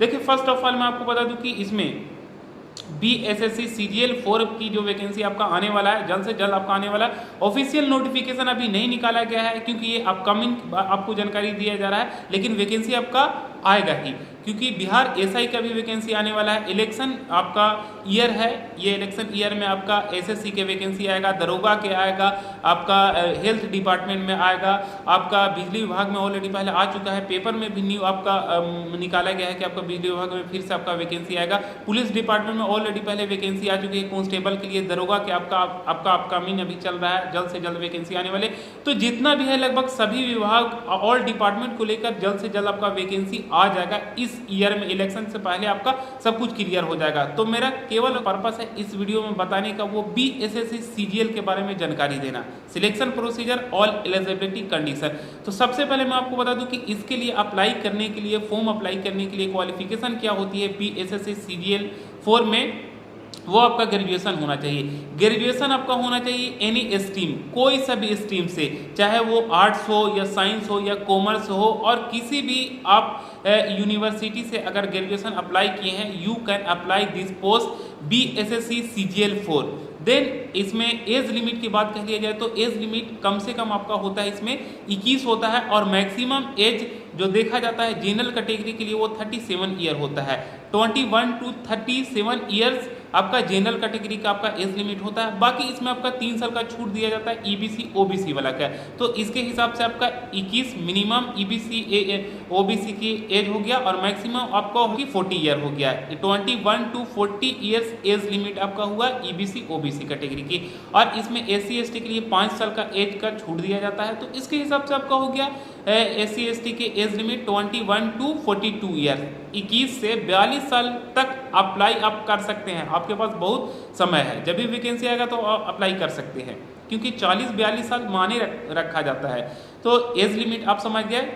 देखिए first of all मैं आपको बता दूं कि इसमें BSSC CGL 4 की जो वैकेंसी आपका आने वाला है, जल्द से जल्द आपका आने वाला है। ऑफिशियल नोटिफिकेशन अभी नहीं निकाला गया है क्योंकि ये अपकमिंग आपको जानकारी दिया जा रहा है, लेकिन वैकेंसी आपका आएगा ही, क्योंकि बिहार SI का भी वैकेंसी आने वाला है। इलेक्शन आपका ईयर है, ये इलेक्शन ईयर में आपका SSC के वैकेंसी आएगा, दरोगा के आएगा, आपका हेल्थ डिपार्टमेंट में आएगा, आपका बिजली विभाग में ऑलरेडी पहले आ चुका है, पेपर में भी न्यू आपका निकाला गया है कि आपका बिजली विभाग में फिर से आपका वैकेंसी आएगा। पुलिस डिपार्टमेंट में ऑलरेडी पहले वैकेंसी आ चुकी है कांस्टेबल के लिए, दरोगा के आपका अपकमिंग अभी चल रहा है, जल्द से जल्द वैकेंसी आने वाले। तो जितना भी है लगभग सभी विभाग ऑल डिपार्टमेंट को लेकर जल्द से जल्द आपका वैकेंसी आ जाएगा। इस ईयर में इलेक्शन से पहले आपका सब कुछ क्लियर हो जाएगा। तो मेरा केवल पर्पस है इस वीडियो में बताने का, वो BSSC CGL के बारे में जानकारी देना, selection procedure, all eligibility condition. तो सबसे पहले मैं आपको बता दूं कि इसके लिए अप्लाई करने के लिए, फॉर्म अप्लाई करने के लिए क्वालिफिकेशन क्या होती है BSSC CGL 4 में, वो आपका ग्रेजुएशन होना चाहिए। ग्रेजुएशन आपका होना चाहिए एनी स्ट्रीम, कोई सा भी स्ट्रीम से, चाहे वो आर्ट्स हो या साइंस हो या कॉमर्स हो, और किसी भी आप यूनिवर्सिटी से अगर ग्रेजुएशन अप्लाई किए हैं, you can apply this post BSSC CGL 4। Then इसमें एज लिमिट की बात कह लिया जाए तो एज लिमिट कम से कम आपका होता है इसमें 21 होता है, और मैक्सिमम एज जो देखा जाता है जनरल कैटेगरी के लिए वो 37 ईयर होता है। 21 to 37 ईयर्स आपका जनरल कैटेगरी का आपका एज लिमिट होता है। बाकी इसमें आपका 3 साल का छूट दिया जाता है EBC OBC वाला का, तो इसके हिसाब से आपका 21 मिनिमम EBC OBC की एज हो गया, और मैक्सिमम आपका होगी 40 ईयर हो गया। 21 to 40 ईयर्स एज लिमिट आपका हुआ EBC OBC कैटेगरी की, और इसमें SC ST के लिए 5 साल का एज का छूट दिया जाता है। तो इसके हिसाब से आपका हो गया SC ST के एज लिमिट 21 to 42 ईयर, 21 से 42 साल तक अप्लाई आप कर सकते हैं। आपके पास बहुत समय है, जब भी वैकेंसी आएगा तो आप अप्लाई कर सकते हैं, क्योंकि 40-42 साल माने रखा जाता है। तो एज लिमिट आप समझ गए,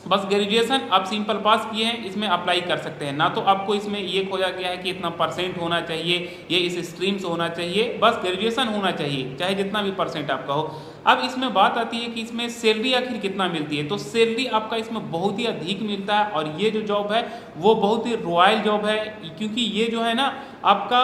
बस ग्रेजुएशन आप सिंपल पास किए हैं, इसमें अप्लाई कर सकते हैं। ना तो आपको इसमें ये खोजा गया है कि इतना परसेंट होना चाहिए, ये इस स्ट्रीम से होना चाहिए, बस ग्रेजुएशन होना चाहिए, चाहे जितना भी परसेंट आपका हो। अब इसमें बात आती है कि इसमें सैलरी आखिर कितना मिलती है। तो सैलरी आपका इसमें बहुत ही अधिक मिलता है, और ये जो जॉब है वो बहुत ही रॉयल जॉब है, क्योंकि ये जो है ना आपका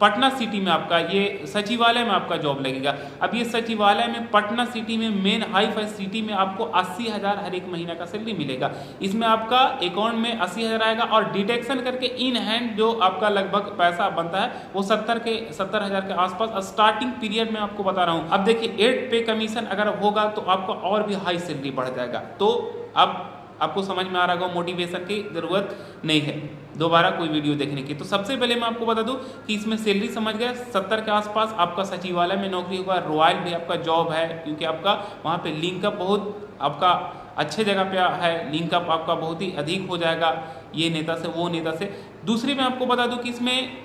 पटना सिटी में आपका ये सचिवालय में आपका जॉब लगेगा। अब ये सचिवालय में पटना सिटी में मेन हाई फाई सिटी में आपको 80,000 हर एक महीना का सैलरी मिलेगा। इसमें आपका अकाउंट में 80,000 आएगा, और डिडक्शन करके इन हैंड जो आपका लगभग पैसा बनता है वो 70,000 के आसपास स्टार्टिंग पीरियड में आपको बता रहा हूँ। अब देखिए 8 पे कमीशन अगर होगा तो आपका और भी हाई सैलरी बढ़ जाएगा। तो अब आपको समझ में आ रहा होगा, मोटिवेशन की जरूरत नहीं है दोबारा कोई वीडियो देखने की। तो सबसे पहले मैं आपको बता दूं कि इसमें सैलरी समझ गए 70 के आसपास आपका सचिवालय में नौकरी होगा। रॉयल भी आपका जॉब है, क्योंकि आपका वहाँ पे लिंकअप बहुत आपका अच्छे जगह पे है, लिंकअप आपका बहुत ही अधिक हो जाएगा ये नेता से वो नेता से। दूसरी मैं आपको बता दूं कि इसमें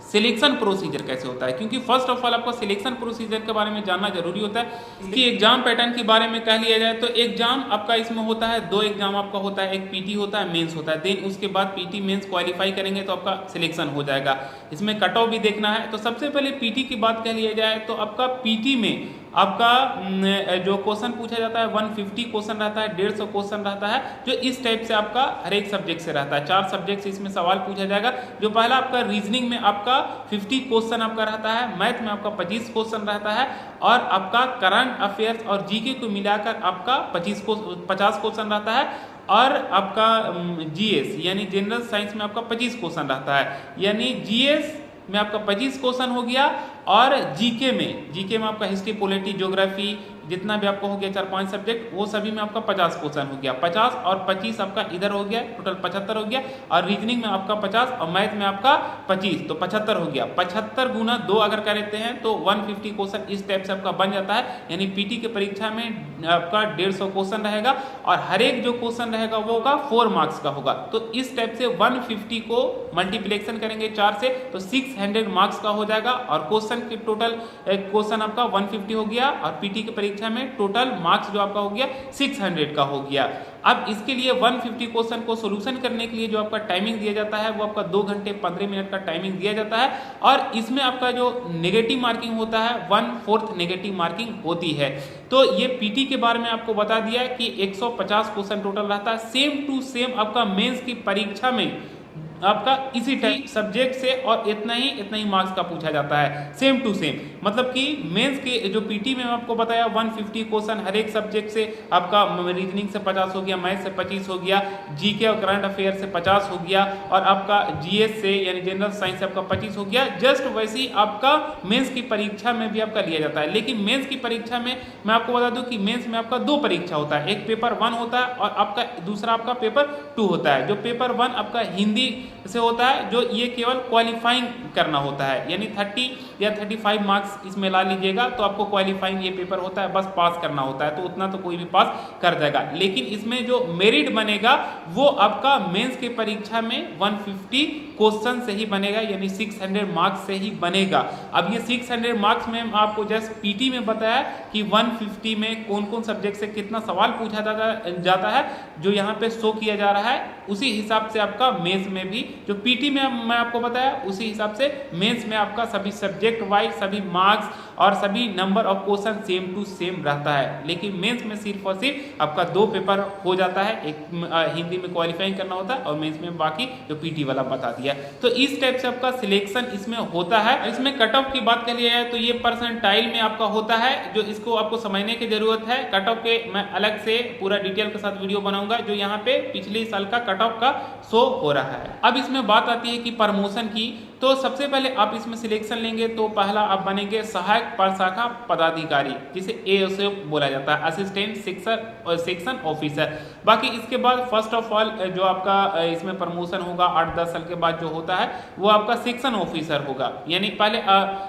सिलेक्शन प्रोसीजर कैसे होता है, क्योंकि फर्स्ट ऑफ ऑल आपको सिलेक्शन प्रोसीजर के बारे में जानना जरूरी होता है। इसकी एग्जाम पैटर्न के बारे में कह लिया जाए तो एग्जाम आपका इसमें होता है 2 एग्जाम आपका होता है, एक PT होता है, मेंस होता है। देन उसके बाद PT मेंस क्वालिफाई करेंगे तो आपका सिलेक्शन हो जाएगा। इसमें कट ऑफ भी देखना है। तो सबसे पहले PT की बात कह लिया जाए तो आपका PT में आपका जो क्वेश्चन पूछा जाता है 150 क्वेश्चन रहता है, 150 क्वेश्चन रहता है, जो इस टाइप से आपका हर एक सब्जेक्ट से रहता है। 4 सब्जेक्ट से इसमें सवाल पूछा जाएगा। जो पहला आपका रीजनिंग में आपका 50 क्वेश्चन आपका रहता है, मैथ में आपका 25 क्वेश्चन रहता है, और आपका करंट अफेयर्स और GK को मिलाकर आपका 50 क्वेश्चन रहता है, और आपका GS यानी जनरल साइंस में आपका 25 क्वेश्चन रहता है, यानी GS में आपका 25 क्वेश्चन हो गया, और जीके में आपका हिस्ट्री, पॉलिटी, ज्योग्राफी जितना भी आपको हो गया 4-5 सब्जेक्ट, वो सभी में आपका 50 क्वेश्चन हो गया। 50 और 25 आपका इधर हो गया, टोटल 75 हो गया, और रीजनिंग में आपका 50 और मैथ में आपका 25, तो 75 हो गया। 75 गुना 2 अगर करते हैं तो 150 क्वेश्चन इस टाइप से आपका बन जाता है। यानी PT की परीक्षा में आपका 150 क्वेश्चन रहेगा, और हर एक जो क्वेश्चन रहेगा वो होगा 4 मार्क्स का होगा। तो इस टाइप से 150 को मल्टीप्लिकेशन करेंगे 4 से तो 600 मार्क्स का हो जाएगा, और क्वेश्चन की टोटल क्वेश्चन आपका 150 हो गया, और PT की परीक्षा में टोटल मार्क्स जो आपका हो गया 600 का हो गया। अब इसके लिए 150 क्वेश्चन को सोल्यूशन करने के लिए जो आपका टाइमिंग दिया जाता है वो आपका 2 घंटे 15 मिनट का टाइमिंग दिया जाता है, और इसमें आपका जो नेगेटिव मार्किंग होता है 1/4 नेगेटिव मार्किंग होती है। तो ये पीटी के बारे में आपको बता दिया कि 150 क्वेश्चन टोटल रहता है, सेम टू सेम आपका मेंस की परीक्षा में आपका इसी टाइप सब्जेक्ट से और इतना ही मार्क्स का पूछा जाता है, सेम टू सेम। मतलब कि मेंस के जो पीटी में आपको बताया 150 क्वेश्चन हर एक सब्जेक्ट से, आपका रीजनिंग से 50 हो गया, मैथ से 25 हो गया, जीके और करंट अफेयर से 50 हो गया, और आपका जीएस से यानी जनरल साइंस से आपका 25 हो गया। जस्ट वैसे ही आपका मेंस की परीक्षा में भी आपका लिया जाता है। लेकिन मेंस की परीक्षा में मैं आपको बता दूं कि मेंस में आपका 2 परीक्षा होता है, एक पेपर 1 होता है और आपका दूसरा आपका पेपर 2 होता है। जो पेपर 1 आपका हिंदी से होता है, जो ये केवल क्वालिफाइंग करना होता है, यानी 30 या 35 मार्क्स इसमें ला लीजिएगा तो आपको क्वालिफाइंग ये पेपर होता है, बस पास करना होता है, तो उतना तो कोई भी पास कर जाएगा। लेकिन इसमें जो मेरिट बनेगा वो आपका मेंस की परीक्षा में 150 क्वेश्चन से ही बनेगा, यानी 600 मार्क्स से ही बनेगा। अब ये 600 मार्क्स में आपको जस्ट पीटी में बताया कि 150 में कौन कौन सब्जेक्ट से कितना सवाल पूछा जाता है, जो यहाँ पे शो किया जा रहा है, उसी हिसाब से आपका मेंस में भी जो पीटी में मैं आपको बताया उसी हिसाब से मेंस में आपका सभी सब्जेक्ट वाइज सभी मार्क्स और सभी number of question same to same रहता है। लेकिन मेंस में सिर्फ और सिर्फ आपका 2 पेपर हो जाता है, एक हिंदी में क्वालिफाइंग करना होता है और मेंस में बाकी जो पीटी वाला बता दिया। तो इस टाइप से आपका सिलेक्शन इसमें होता है। इसमें कट ऑफ की बात कर लिया है तो ये परसेंटाइल में आपका होता है, जो इसको आपको समझने की जरूरत है। कट ऑफ के मैं अलग से पूरा डिटेल के साथ वीडियो बनाऊंगा, जो यहाँ पे पिछले साल का कट ऑफ का शो हो रहा है। अब इसमें बात आती है कि प्रमोशन की, तो सबसे पहले आप इसमें सिलेक्शन लेंगे तो पहला आप बनेंगे सहायक प्रशाखा पदाधिकारी, जिसे एएसओ बोला जाता है, असिस्टेंट सेक्शन ऑफिसर। बाकी इसके बाद फर्स्ट ऑफ ऑल जो आपका इसमें प्रमोशन होगा 8-10 साल के बाद जो होता है वो आपका सेक्शन ऑफिसर होगा, यानी पहले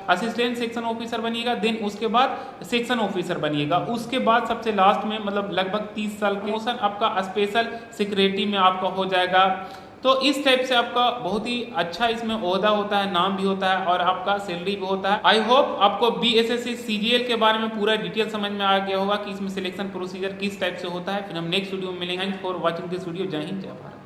असिस्टेंट सेक्शन ऑफिसर बनिएगा, देन उसके बाद सेक्शन ऑफिसर बनिएगा, उसके बाद सबसे लास्ट में मतलब लगभग 30 साल के प्रमोशन आपका स्पेशल सिक्योरिटी में आपका हो जाएगा। तो इस टाइप से आपका बहुत ही अच्छा इसमें ओहदा होता है, नाम भी होता है और आपका सैलरी भी होता है। आई होप आपको बीएसएससी सीजीएल के बारे में पूरा डिटेल समझ में आ गया होगा कि इसमें सिलेक्शन प्रोसीजर किस टाइप से होता है। फिर हम नेक्स्ट वीडियो में मिलेंगे। Thanks for watching this video. जय हिंद, जय भारत।